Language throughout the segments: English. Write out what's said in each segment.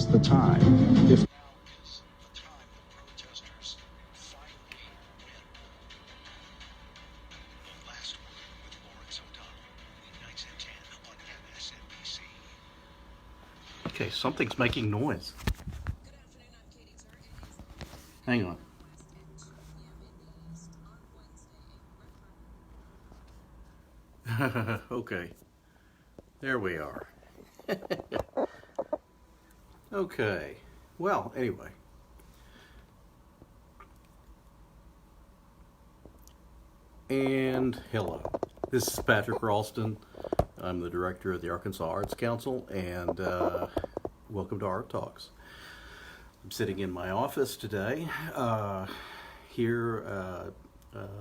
is the time. If now is the time the protesters finally win. The Last Word with Lawrence O'Donnell, weeknights at 10 on MSNBC. Okay, something's making noise. Hang on. Okay, there we are. Okay, well, anyway. And hello, this is Patrick Ralston. I'm the director of the Arkansas Arts Council, and welcome to ARTalks. I'm sitting in my office today. Here,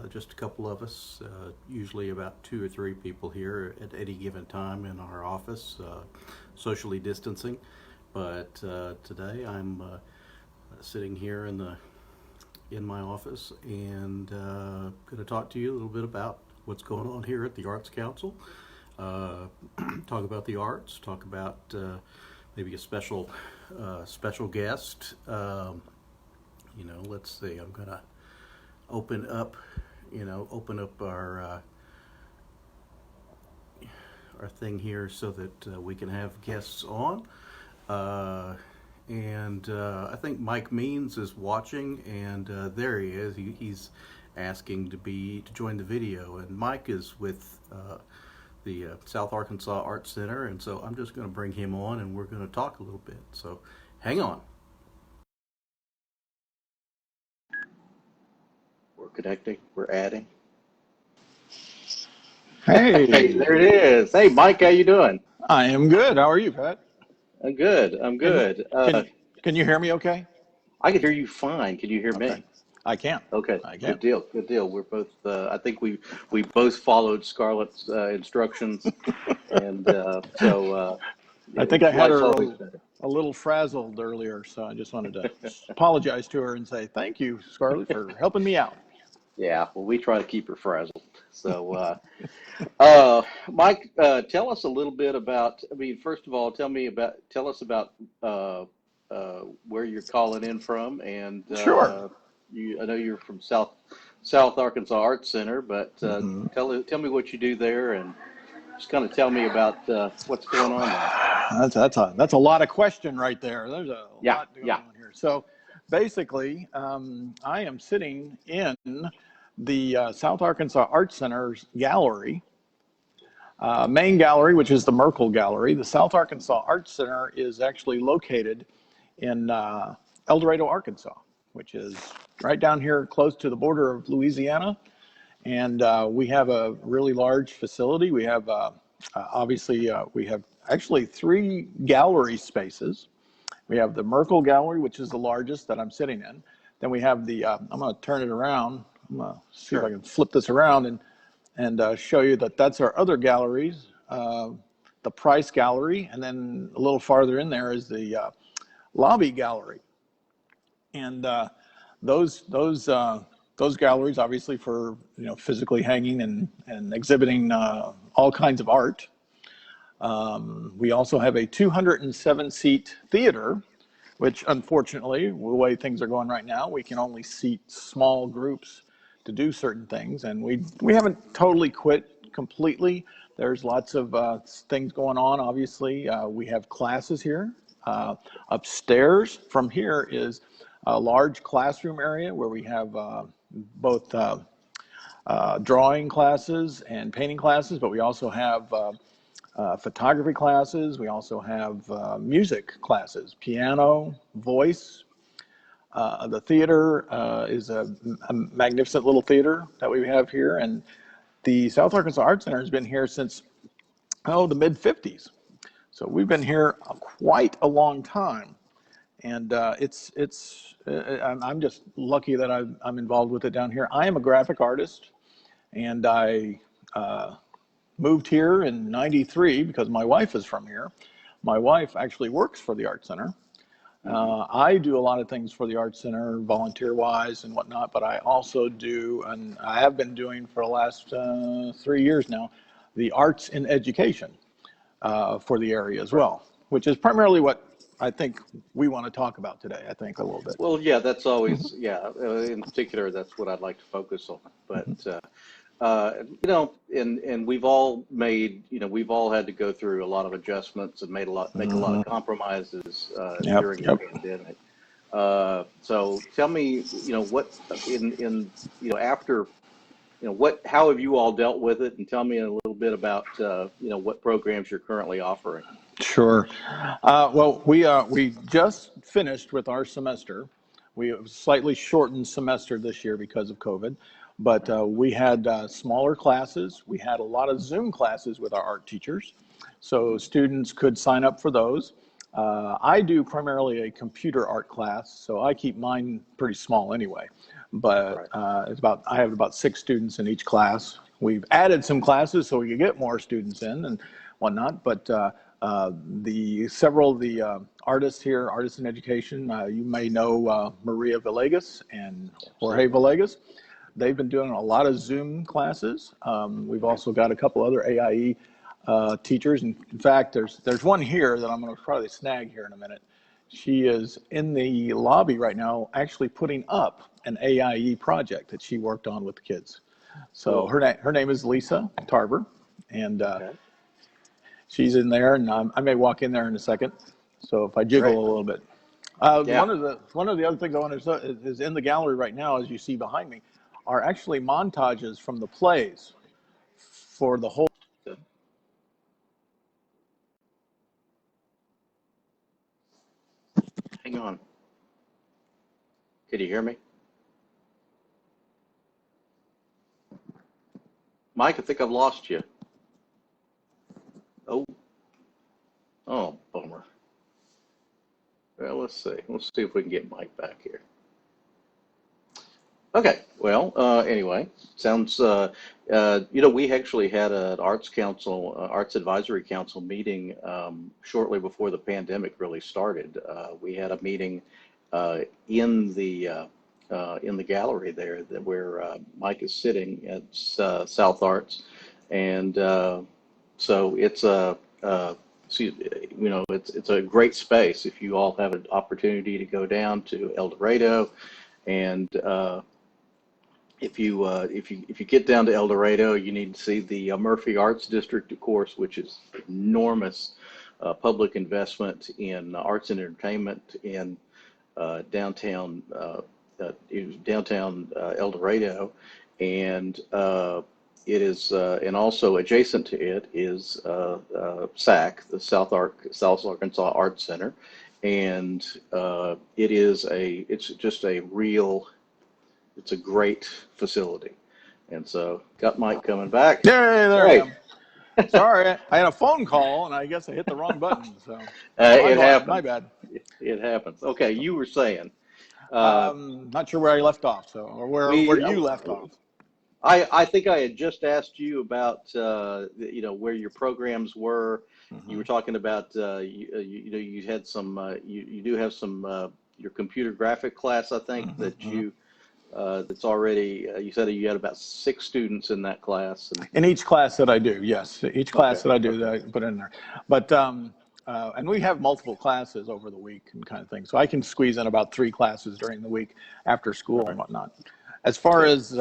just a couple of us, usually about 2 or 3 people here at any given time in our office, socially distancing. But today I'm sitting here in my office and going to talk to you a little bit about what's going on here at the Arts Council. Talk about the arts. Talk about maybe a special guest. Let's see. I'm going to open up our thing here so that we can have guests on. I think Mike Means is watching, and there he is. He's asking to join the video, and Mike is with the South Arkansas Arts Center, and so I'm just going to bring him on, and we're going to talk a little bit. So, hang on. We're connecting. We're adding. Hey. Hey, there it is. Hey, Mike, how you doing? I am good. How are you, Pat? I'm good. Can you hear me okay? I can hear you fine. Can you hear me? I can. Okay. I can. Good deal. We're both. I think we both followed Scarlett's instructions, and so. I think I had her a little frazzled earlier, so I just wanted to apologize to her and say thank you, Scarlett, for helping me out. Yeah. Well, we try to keep her frazzled. So, Mike, tell us a little bit about. I mean, first of all, tell us about where you're calling in from, and Sure. I know you're from South Arkansas Arts Center, but tell me what you do there, and just kind of tell me about what's going on there. That's a lot of question right there. There's a lot going on here. So, basically, I am sitting in the South Arkansas Arts Center's gallery, main gallery, which is the Merkel Gallery. The South Arkansas Arts Center is actually located in El Dorado, Arkansas, which is right down here close to the border of Louisiana. And we have a really large facility. We have, we have actually 3 gallery spaces. We have the Merkel Gallery, which is the largest that I'm sitting in. Then we have the, I'm going to turn it around. I'm going to see if I can flip this around and show you that that's our other galleries, the Price Gallery, and then a little farther in there is the Lobby Gallery. And those galleries, obviously, for physically hanging and exhibiting all kinds of art. We also have a 207-seat theater, which unfortunately, the way things are going right now, we can only seat small groups to do certain things, and we haven't totally quit completely. There's lots of things going on. Obviously, we have classes here. Upstairs from here is a large classroom area where we have both drawing classes and painting classes, but we also have photography classes. We also have music classes, piano, voice. The theater is a magnificent little theater that we have here, and the South Arkansas Arts Center has been here since the mid-50s. So we've been here quite a long time, and I'm just lucky that I'm involved with it down here. I am a graphic artist, and I moved here in '93 because my wife is from here. My wife actually works for the Art Center. I do a lot of things for the Art Center, volunteer-wise and whatnot, but I also do, and I have been doing for the last 3 years now, the arts in education for the area as well, which is primarily what I think we want to talk about today, I think, a little bit. Well, yeah, that's always, yeah, in particular, that's what I'd like to focus on. But, and we've all made, we've all had to go through a lot of adjustments and make a lot of compromises Yep, during the yep. pandemic. So tell me, what after, how have you all dealt with it, and tell me a little bit about, what programs you're currently offering. Sure. Well, we just finished with our semester. We have a slightly shortened semester this year because of COVID, but we had smaller classes. We had a lot of Zoom classes with our art teachers, so students could sign up for those. I do primarily a computer art class, so I keep mine pretty small anyway. But I have about 6 students in each class. We've added some classes so we can get more students in and whatnot, but several of the artists here, artists in education, you may know Maria Villegas and Jorge Villegas. They've been doing a lot of Zoom classes. We've also got a couple other AIE teachers. In fact, there's one here that I'm going to probably snag here in a minute. She is in the lobby right now actually putting up an AIE project that she worked on with the kids. So her name is Lisa Tarver, and she's in there, and I may walk in there in a second. So if I jiggle a little bit. One of the other things I want to say is in the gallery right now, as you see behind me, are actually montages from the plays for the whole. Hang on. Can you hear me? Mike, I think I've lost you. Oh, bummer. Well, let's see. Let's see if we can get Mike back here. Okay. Well, anyway, sounds, we actually had an Arts Advisory Council meeting shortly before the pandemic really started. We had a meeting in the gallery there where Mike is sitting at South Arts, and so it's it's a great space if you all have an opportunity to go down to El Dorado, and if you get down to El Dorado, you need to see the Murphy Arts District, of course, which is enormous public investment in arts and entertainment in downtown El Dorado, and it is, and also adjacent to it is SAAC, the South Arkansas Arts Center, and it's a great facility. And so got Mike coming back. Yeah, there I am. Sorry, I had a phone call and I guess I hit the wrong button. So it happens. My bad. It happens. Okay, you were saying. Not sure where I left off, or where you left off. I think I had just asked you about where your programs were. You were talking about you had some you do have some your computer graphic class, I think, that you that's already you said you had about 6 students in that class. In each class that I do, yes, each class that I do that I put in there, but and we have multiple classes over the week and kind of thing, so I can squeeze in about 3 classes during the week after school and whatnot. As far as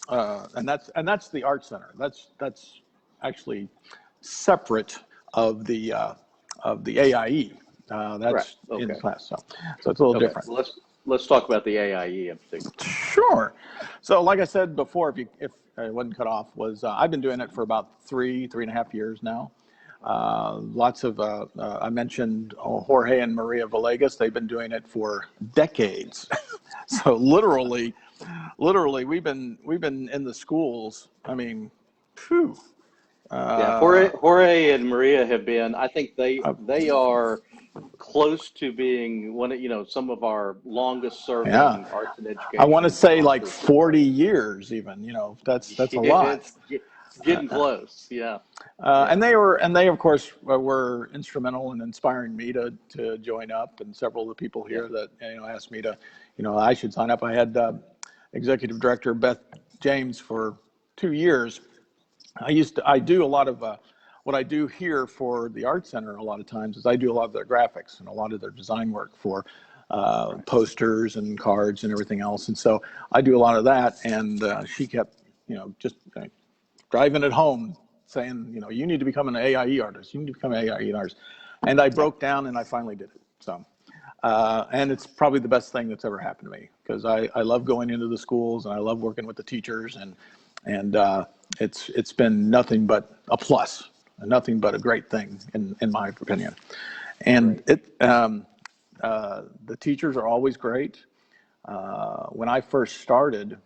and that's the art center. That's actually separate of the AIE. That's in class, so it's a little different. Well, let's talk about the AIE in particular. Sure. So, like I said before, if I wasn't cut off, I've been doing it for about 3.5 years now. Lots of I mentioned Jorge and Maria Villegas. They've been doing it for decades. So literally, we've been in the schools. I mean, phew. Jorge and Maria have been. I think they are close to being some of our longest serving arts and education. I want to say like 40 years, even. That's a lot. It's getting close, yeah. And they of course were instrumental in inspiring me to join up, and several of the people here that asked me to, I should sign up. I had Executive Director Beth James for 2 years. I do a lot of what I do here for the Art Center a lot of times is I do a lot of their graphics and a lot of their design work for posters and cards and everything else. And so I do a lot of that. And she kept, just driving it home saying, you need to become an AIE artist. You need to become an AIE artist. And I broke down and I finally did it. So, and it's probably the best thing that's ever happened to me because I love going into the schools and I love working with the teachers and it's been nothing but a plus, nothing but a great thing in my opinion. And the teachers are always great. When I first started,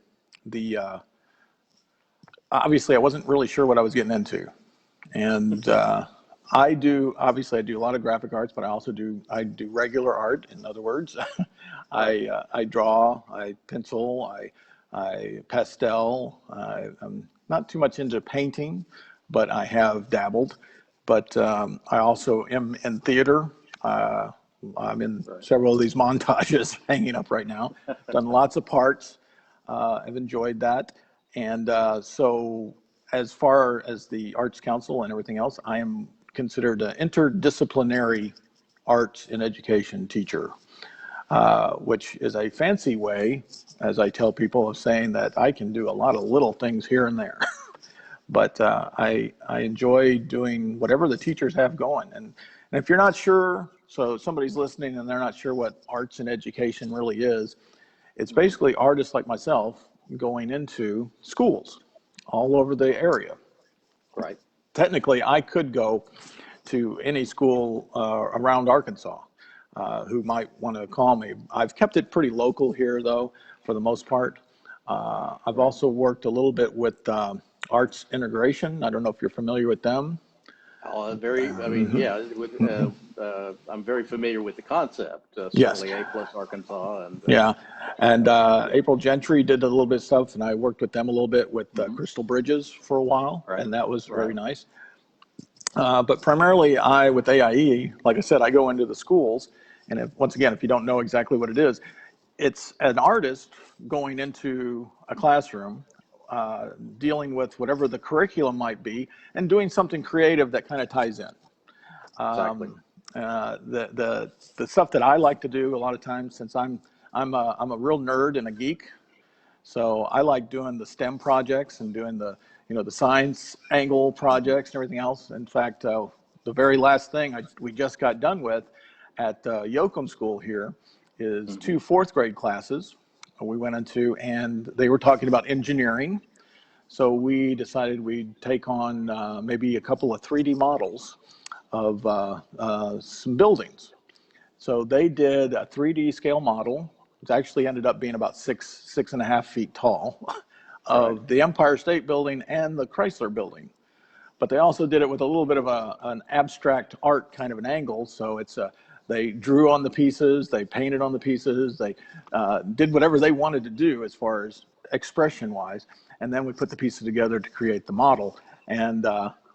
obviously I wasn't really sure what I was getting into. And I do a lot of graphic arts, but I do regular art. In other words, I draw, I pencil, I pastel. I'm not too much into painting, but I have dabbled. But I also am in theater. I'm in several of these montages hanging up right now. Done lots of parts. I've enjoyed that. And so as far as the Arts Council and everything else, I am considered an interdisciplinary arts and education teacher, which is a fancy way, as I tell people, of saying that I can do a lot of little things here and there. But I enjoy doing whatever the teachers have going. And if you're not sure, so somebody's listening and they're not sure what arts and education really is, it's basically artists like myself going into schools all over the area. Right. Technically, I could go to any school around Arkansas who might want to call me. I've kept it pretty local here, though, for the most part. I've also worked a little bit with Arts Integration. I don't know if you're familiar with them. I'm very familiar with the concept. Yes. Certainly A+ Arkansas. And April Gentry did a little bit of stuff, and I worked with them a little bit with Crystal Bridges for a while, and that was very nice. But primarily with AIE, like I said, I go into the schools, and once again, if you don't know exactly what it is, it's an artist going into a classroom, dealing with whatever the curriculum might be, and doing something creative that kind of ties in. Exactly. The stuff that I like to do a lot of times, since I'm a real nerd and a geek, so I like doing the STEM projects and doing the science angle projects and everything else. In fact, the very last thing we just got done with at Yoakum School here is 2 4th grade classes we went into, and they were talking about engineering. So we decided we'd take on maybe a couple of 3D models of some buildings. So they did a 3D scale model. It actually ended up being about 6.5 feet tall of the Empire State Building and the Chrysler Building. But they also did it with a little bit of an abstract art kind of an angle. So they drew on the pieces, they painted on the pieces, they did whatever they wanted to do as far as expression-wise, and then we put the pieces together to create the model. And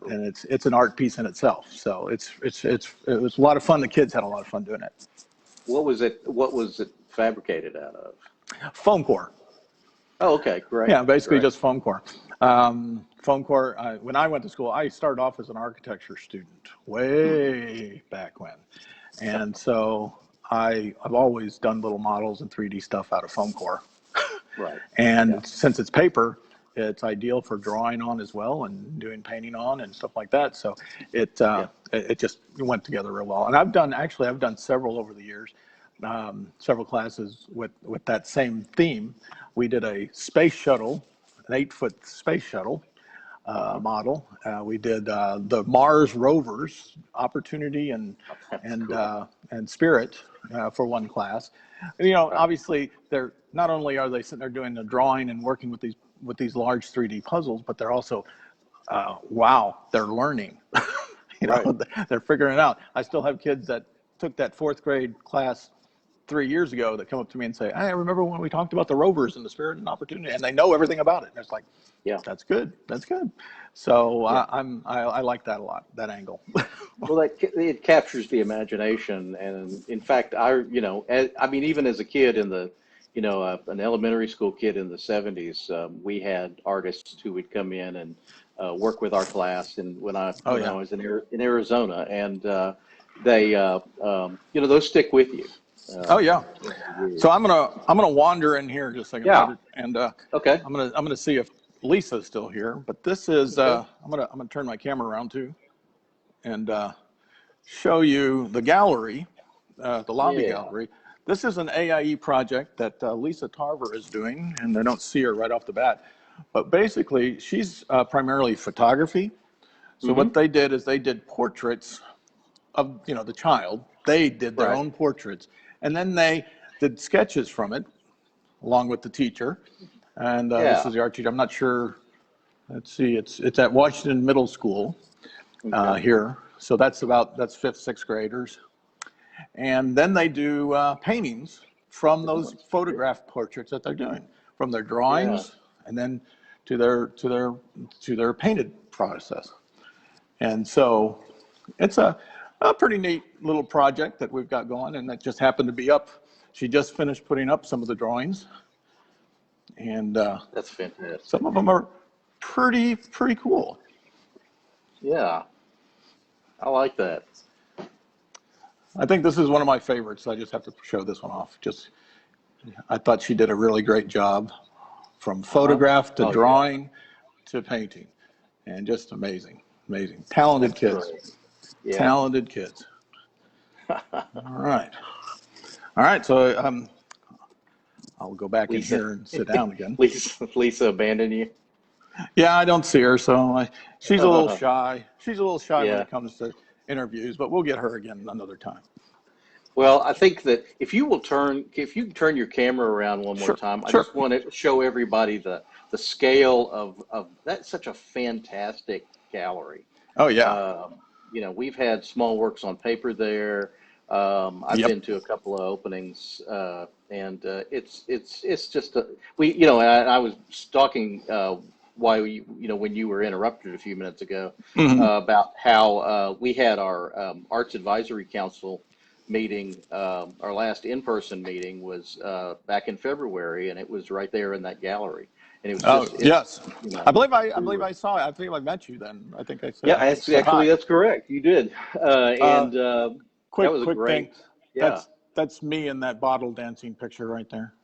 it's an art piece in itself. So it was a lot of fun. The kids had a lot of fun doing it. What was it fabricated out of? Foam core. Oh, okay, great. Yeah, basically just foam core. Foam core, when I went to school, I started off as an architecture student way back when. And so I've always done little models and 3D stuff out of foam core. Right. And since it's paper, it's ideal for drawing on as well and doing painting on and stuff like that. So it just went together real well. And I've done several over the years, several classes with that same theme. We did a space shuttle, an 8-foot space shuttle model. We did the Mars rovers, Opportunity and Spirit for one class. And, obviously they're not only are they sitting there doing the drawing and working with these large 3D puzzles, but they're also they're learning. They're figuring it out. I still have kids that took that 4th grade class 3 years ago that come up to me and say, I remember when we talked about the rovers and the Spirit and Opportunity, and they know everything about it. And it's like, that's good. So I like that a lot, that angle. Well, it captures the imagination, and in fact, even as a kid in the, an elementary school kid in the 70s, we had artists who would come in and work with our class, and when I Oh, when I yeah. was in Arizona, and they those stick with you. Oh, yeah. Over the years. So I'm gonna wander in here just a second, Yeah. Robert, and Okay. I'm gonna see if Lisa's still here. But this is Okay. I'm gonna turn my camera around too, and show you the gallery, the lobby Yeah. gallery. This is an AIE project that Lisa Tarver is doing, and I don't see her right off the bat. But basically, she's primarily photography. So Mm-hmm. what they did is they did portraits of the child. They did their Right. own portraits, and then they did sketches from it along with the teacher. And this Yeah. is the art teacher. I'm not sure. Let's see. It's at Washington Middle School Okay. here. So that's fifth, sixth graders. And then they do paintings from those photograph portraits that they're doing, from their Yeah. drawings, and then to their painted process. And so it's a pretty neat little project that we've got going, and that just happened to be up. She just finished putting up some of the drawings, and That's fantastic. some of them are pretty cool. Yeah. I like that. I think this is one of my favorites. I just have to show this one off. I thought she did a really great job, from photograph to Oh, yeah. drawing to painting, and just amazing. Talented That's kids. great. Yeah. Talented kids. All right. So I'll go back in Lisa. here and sit down again. Lisa abandoned you. Yeah, I don't see her, so she's a little shy. She's a little shy when Yeah. it comes to interviews, but we'll get her again another time. Well, I think that if you can turn your camera around one more Sure, time, I sure. just want to show everybody the scale of that's such a fantastic gallery. Oh yeah. We've had small works on paper there. I've Yep. been to a couple of openings, and it's just I was talking when you were interrupted a few minutes ago about how we had our Arts Advisory Council meeting. Our last in-person meeting was back in February, and it was right there in that gallery. And it was just Yes. I believe we I saw it. I think I met you then. I think I Yeah, said hi. that's correct. You did, and that was a Quick thing. great. Yeah. That's me in that bottle dancing picture right there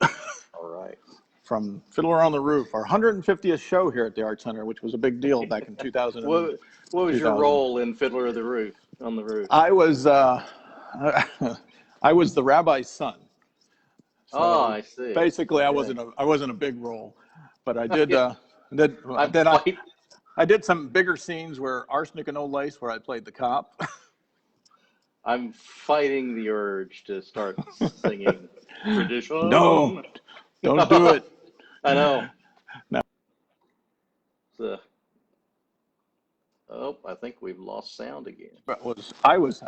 All right. from Fiddler on the Roof, our 150th show here at the Art Center, which was a big deal back in 2000. What was your role in Fiddler of the Roof on the Roof? I was I was the rabbi's son. So I see. basically, Okay. I wasn't a big role, but I did I'm I did some bigger scenes where Arsenic and No Lace, where I played the cop. I'm fighting the urge to start singing tradition. Don't do it. I know. No. So, I think we've lost sound again. I was.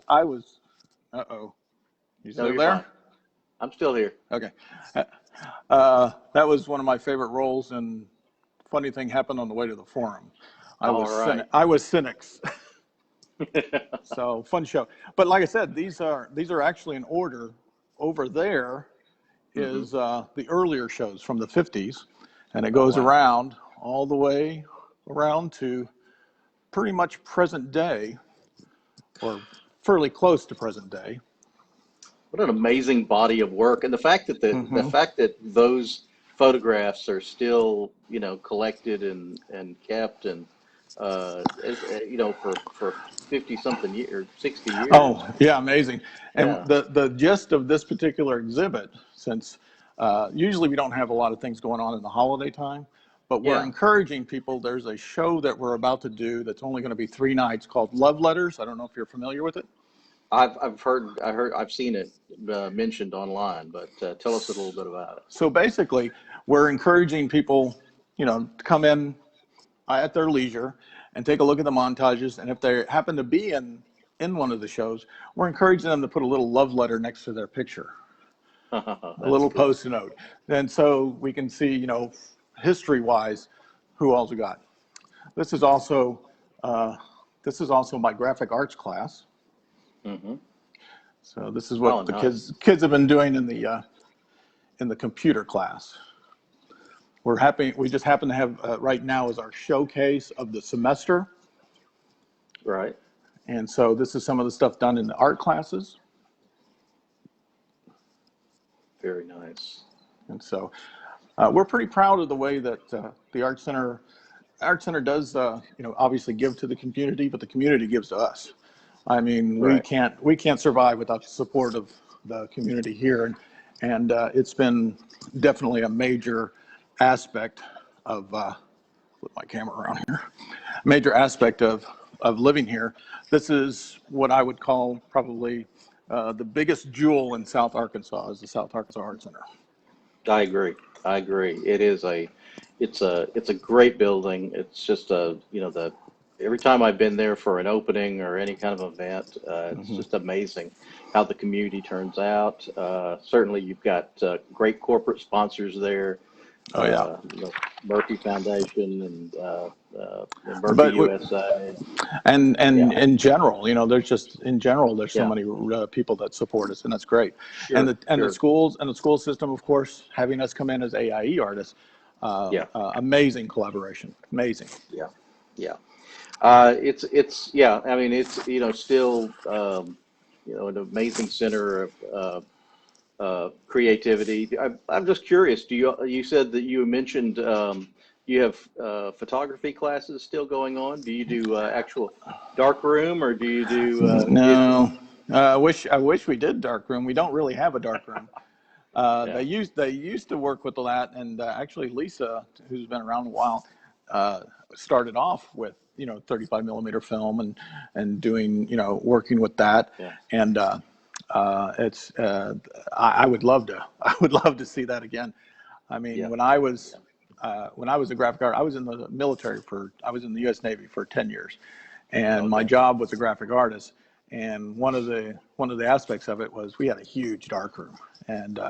Uh-oh. You still No, you're there? fine. I'm still here. Okay. That was one of my favorite roles, and funny thing happened on the way to the forum. I was Cynics. So fun show. But like I said, these are actually in order. Over there is the earlier shows from the 50s, and it goes around all the way around to pretty much present day, or fairly close to present day. What an amazing body of work, and the fact that the fact that those photographs are still collected and kept and for 50 something years, 60 years. Oh yeah, amazing. And Yeah. the gist of this particular exhibit, since usually we don't have a lot of things going on in the holiday time, but we're encouraging people. There's a show that we're about to do that's only going to be 3 nights called Love Letters. I don't know if you're familiar with it. I've seen it mentioned online, but tell us a little bit about it. So basically, we're encouraging people, to come in at their leisure and take a look at the montages. And if they happen to be in one of the shows, we're encouraging them to put a little love letter next to their picture, a little post-it note. And so we can see, history-wise, who all's we got. This is also my graphic arts class. So this is what kids have been doing in the computer class. We just happen to have right now is our showcase of the semester. Right. And so this is some of the stuff done in the art classes. Very nice. And so we're pretty proud of the way that the Art Center does, obviously give to the community, but the community gives to us. I mean, Right. we can't survive without the support of the community here, and it's been definitely a major aspect of flip my camera around here. Major aspect of living here. This is what I would call probably the biggest jewel in South Arkansas is the South Arkansas Art Center. I agree. It's a great building. It's just every time I've been there for an opening or any kind of event, it's just amazing how the community turns out. Certainly you've got great corporate sponsors there. Oh yeah. The Murphy Foundation and Murphy USA. And in general, there's so many people that support us, and that's great. Sure, the schools and the school system, of course, having us come in as AIE artists, amazing collaboration, amazing. Yeah. It's I mean, it's still an amazing center of creativity. I'm just curious. You said that you mentioned you have photography classes still going on? Do you do actual dark room, or do you do? No, I wish we did dark room. We don't really have a dark room. They used to work with that, and actually Lisa, who's been around a while, started off with 35 millimeter film and doing working with that, and it's I would love to see that again. I mean, when I was a graphic artist, I was in the military I was in the U.S. Navy for 10 years, and my job was a graphic artist. And one of the aspects of it was we had a huge darkroom, and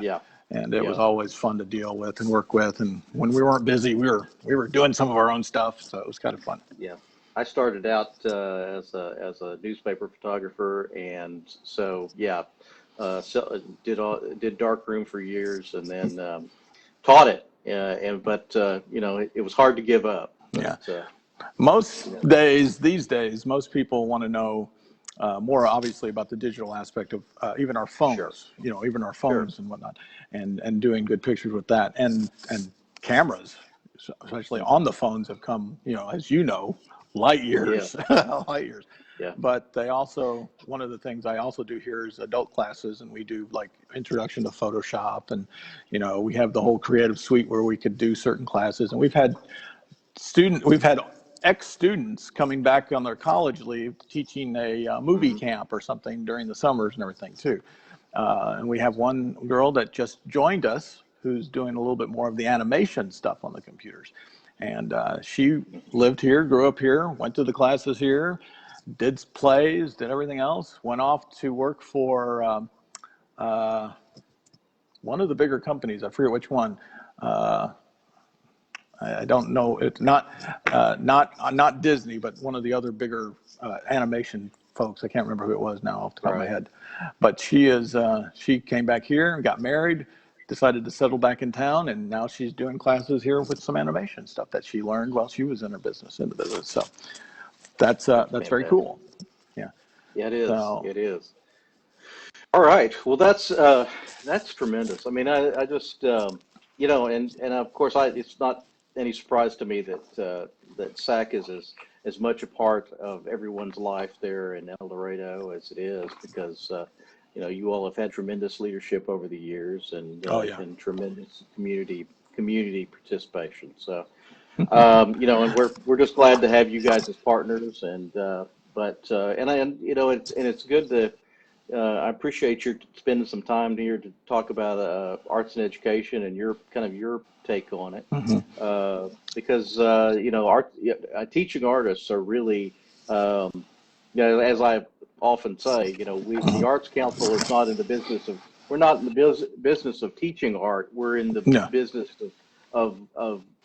it was always fun to deal with and work with. And when we weren't busy, we were doing some of our own stuff, so it was kind of fun. Yeah, I started out as a newspaper photographer, and so did darkroom for years, and then taught it. But it was hard to give up. But, These days, most people want to know more obviously about the digital aspect of even our phones, even our phones and whatnot, and doing good pictures with that, and cameras, especially on the phones, have come, as light years, light years. Yeah. But one of the things I also do here is adult classes, and we do like introduction to Photoshop, and we have the whole creative suite where we could do certain classes, and we've had ex-students coming back on their college leave teaching a movie camp or something during the summers and everything too. And we have one girl that just joined us who's doing a little bit more of the animation stuff on the computers. And she lived here, grew up here, went to the classes here, did plays, did everything else, went off to work for one of the bigger companies. I forget which one. I don't know. It's not Disney, but one of the other bigger animation folks. I can't remember who it was now off the top of my head. But she came back here and got married, decided to settle back in town, and now she's doing classes here with some animation stuff that she learned while she was in the business. So that's very cool. Yeah. Yeah, it is. It is. All right. Well, that's tremendous. I mean, I just and of course, it's not any surprise to me that SAAC is as much a part of everyone's life there in El Dorado as it is, because you all have had tremendous leadership over the years, and and tremendous community participation. So and we're just glad to have you guys as partners, and it's good to. I appreciate your spending some time here to talk about arts and education and your take on it, because teaching artists are really, as I often say, the Arts Council is not in the business of. We're not in the business of teaching art. We're in the business of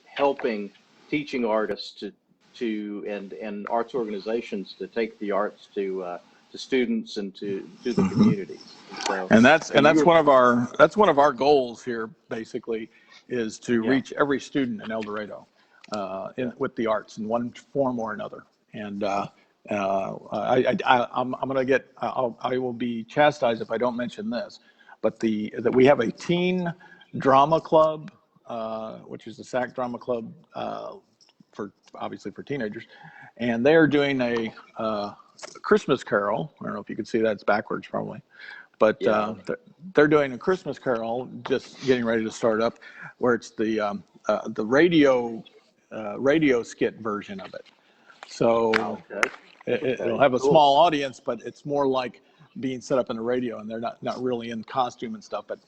helping teaching artists and arts organizations to take the arts to students and to the communities. So, and that's one of our goals here, basically, is to reach every student in El Dorado with the arts in one form or another. And I'm going to get, I will be chastised if I don't mention this, but that we have a teen drama club, which is the SAAC drama club obviously for teenagers, and they are doing a Christmas Carol. I don't know if you can see that; it's backwards probably, but they're doing a Christmas Carol, just getting ready to start up, where it's the radio skit version of it. So it'll have a small audience, but it's more like being set up in the radio, and they're not really in costume and stuff, but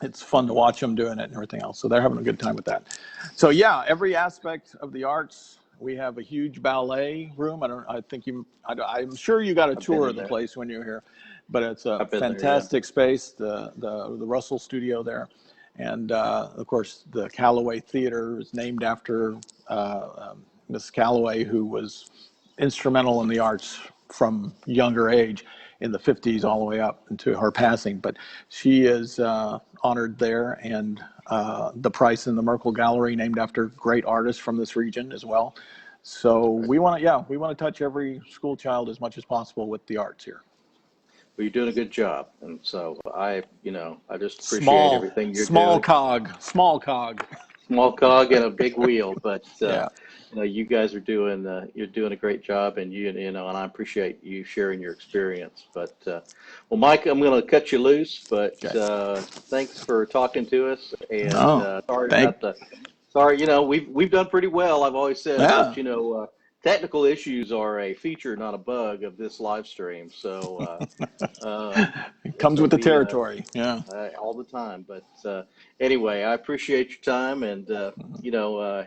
it's fun to watch them doing it and everything else. So they're having a good time with that. So yeah, every aspect of the arts. We have a huge ballet room. I'm sure you got a tour of the place when you were here, but it's a fantastic space. The Russell Studio there, and of course the Callaway Theater is named after Miss Callaway, who was instrumental in the arts from younger age in the 50s all the way up into her passing. But she is honored there, and the Price and the Merkel Gallery named after great artists from this region as well. So we want to touch every school child as much as possible with the arts here. Well, you're doing a good job, and so I just appreciate everything you're doing. Small cog and a big wheel, but you guys are doing a great job, and and I appreciate you sharing your experience. But well, Mike, I'm going to cut you loose, but thanks for talking to us, and sorry, we've done pretty well. I've always said, but technical issues are a feature, not a bug, of this live stream. So it comes with the territory. All the time. But anyway, I appreciate your time, and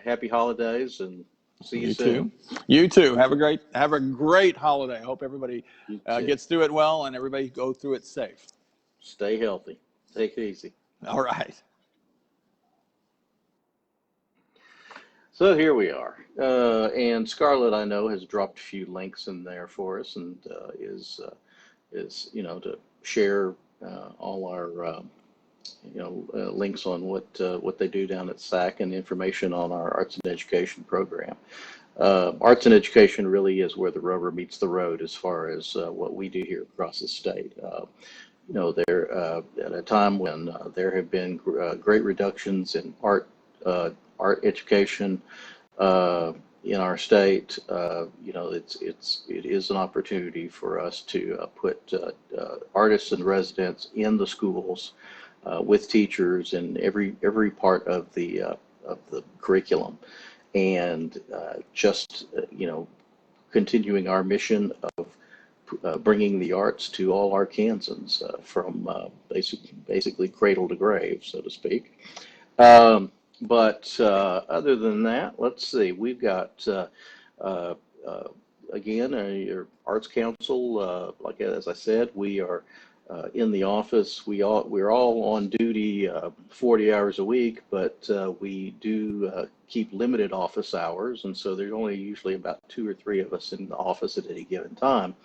happy holidays, and see you soon. You too. Have a great holiday. I hope everybody gets through it well, and everybody go through it safe. Stay healthy. Take it easy. All right. So here we are, and Scarlett, I know, has dropped a few links in there for us, and is to share all our links on what they do down at SAAC, and information on our arts and education program. Arts and education really is where the rubber meets the road as far as what we do here across the state. There at a time when there have been great reductions in art education in our state, it is an opportunity for us to put artists and residents in the schools with teachers in every part of the curriculum, and continuing our mission of bringing the arts to all Arkansans from basically cradle to grave, so to speak. But other than that, let's see. We've got again your Arts Council. As I said, we are in the office. We're all on duty 40 hours a week, but we do keep limited office hours, and so there's only usually about 2 or 3 of us in the office at any given time.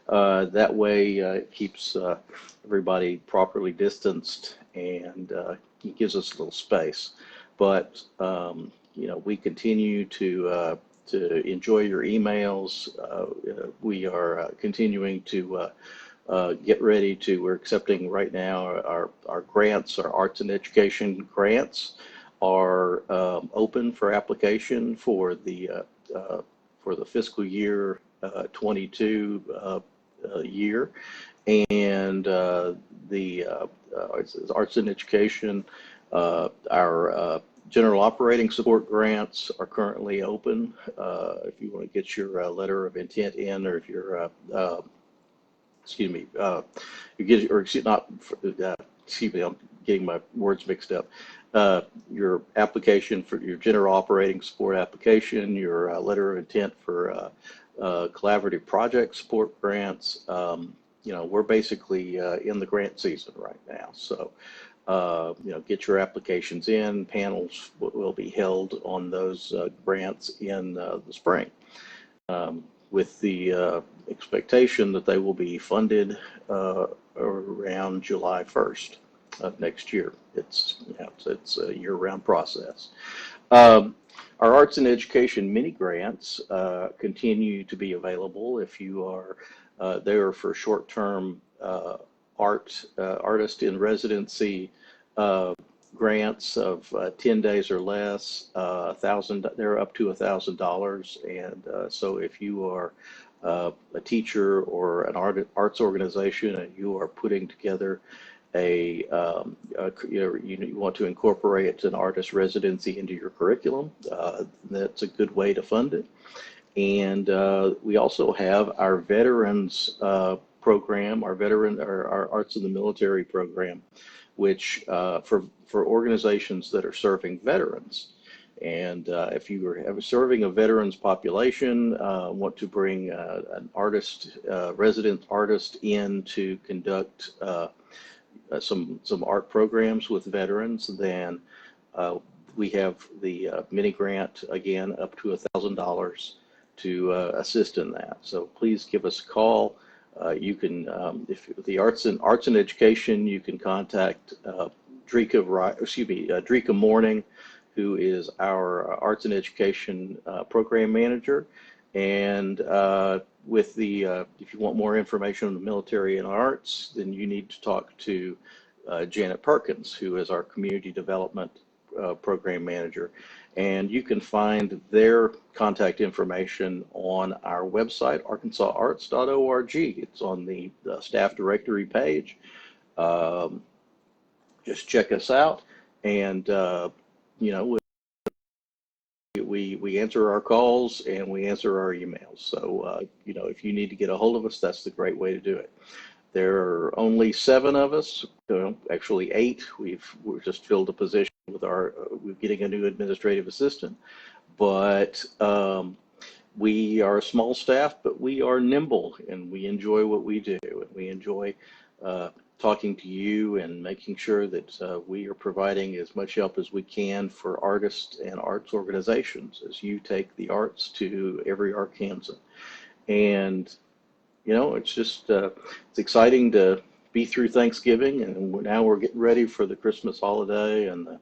That way, it keeps everybody properly distanced, and it gives us a little space. But we continue to enjoy your emails. We are continuing to get ready to. We're accepting right now our grants. Our arts and education grants are open for application for the fiscal year 22 year, and the arts and education. Our general operating support grants are currently open. If you want to get your letter of intent in, or if you're, I'm getting my words mixed up. Your application for your general operating support application, your letter of intent for collaborative project support grants. We're basically in the grant season right now. So. Get your applications in. Panels will be held on those grants in the spring, with the expectation that they will be funded around July 1st. of next year. It's a year-round process. Um, our arts and education mini grants continue to be available if you are there for short-term artist in residency grants of 10 days or less. They're up to $1,000, and so if you are a teacher or an arts organization and you are putting together you want to incorporate an artist residency into your curriculum, that's a good way to fund it. And we also have our veterans program, our Arts in the Military program, which for organizations that are serving veterans. And if you are serving a veterans population, want to bring an artist, resident artist in to conduct some art programs with veterans, then we have the mini grant, again, up to $1,000 to assist in that. So please give us a call. You can, if the arts and education, you can contact Drika Morning, who is our arts and education program manager. And with the, if you want more information on the military and arts, then you need to talk to Janet Perkins, who is our community development program manager. And you can find their contact information on our website, arkansasarts.org. It's on the staff directory page. Just check us out, and you know, we answer our calls and we answer our emails. So you know, if you need to get a hold of us, that's the great way to do it. There are only 7 of us, actually 8. We've just filled a position with we're getting a new administrative assistant, but we are a small staff, but we are nimble and we enjoy what we do, and we enjoy talking to you and making sure that we are providing as much help as we can for artists and arts organizations as you take the arts to every Arkansan. And you know, it's just it's exciting to be through Thanksgiving, and now we're getting ready for the Christmas holiday and the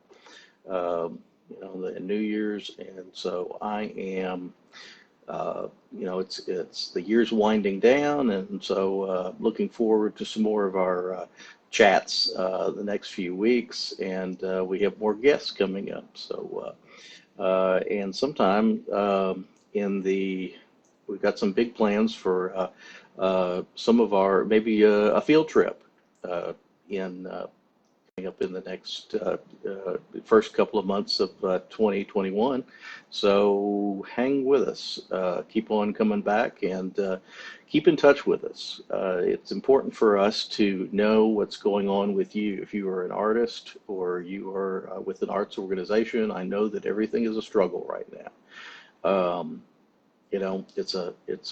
you know, the New Year's. And so I am you know, it's the year's winding down, and so looking forward to some more of our chats the next few weeks, and we have more guests coming up. So and sometime we've got some big plans for some of our, maybe a field trip coming up in the next first couple of months of 2021. So hang with us, keep on coming back, and keep in touch with us. It's important for us to know what's going on with you. If you are an artist or you are with an arts organization, I know that everything is a struggle right now. You know,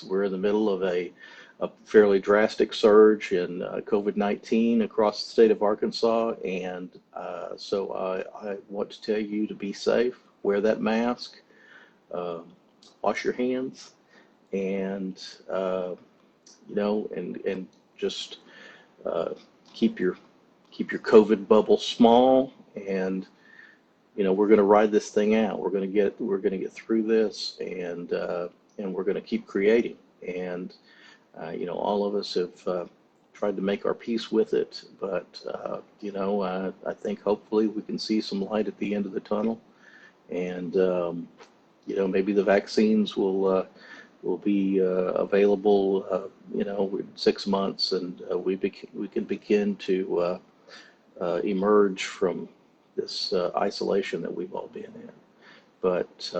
we're in the middle of a fairly drastic surge in COVID-19 across the state of Arkansas, and so I want to tell you to be safe, wear that mask, wash your hands, and you know, and just keep your COVID bubble small, and you know, we're going to ride this thing out. We're going to get through this, and we're going to keep creating. And you know, all of us have tried to make our peace with it, but you know, I think hopefully we can see some light at the end of the tunnel, and you know, maybe the vaccines will be available, you know, in 6 months, and we can begin to emerge from this isolation that we've all been in. But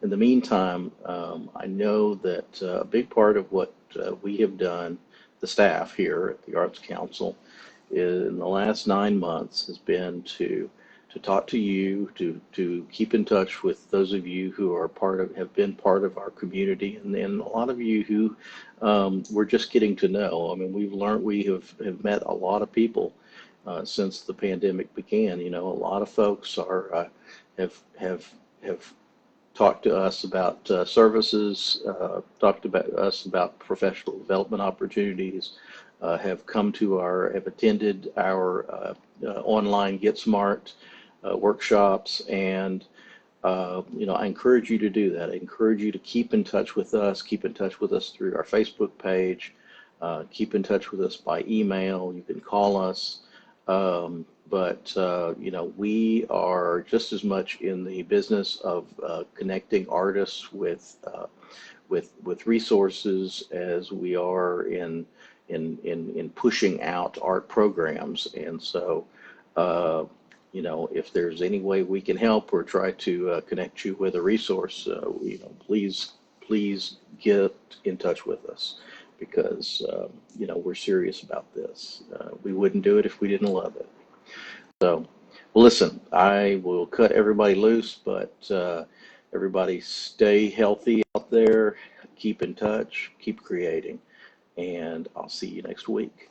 in the meantime, I know that a big part of what we have done, the staff here at the Arts Council, in the last 9 months has been to talk to you, to keep in touch with those of you who are have been part of our community, and then a lot of you who we're just getting to know. I mean, we have met a lot of people since the pandemic began. You know, a lot of folks have talked to us about services, talked about us about professional development opportunities, have attended our online Get Smart workshops, and I encourage you to do that. I encourage you to keep in touch with us. Keep in touch with us through our Facebook page. Keep in touch with us by email. You can call us. But we are just as much in the business of connecting artists with resources as we are in pushing out art programs. And so, if there's any way we can help or try to connect you with a resource, please get in touch with us, because we're serious about this. We wouldn't do it if we didn't love it. So, well, listen, I will cut everybody loose, but everybody stay healthy out there, keep in touch, keep creating, and I'll see you next week.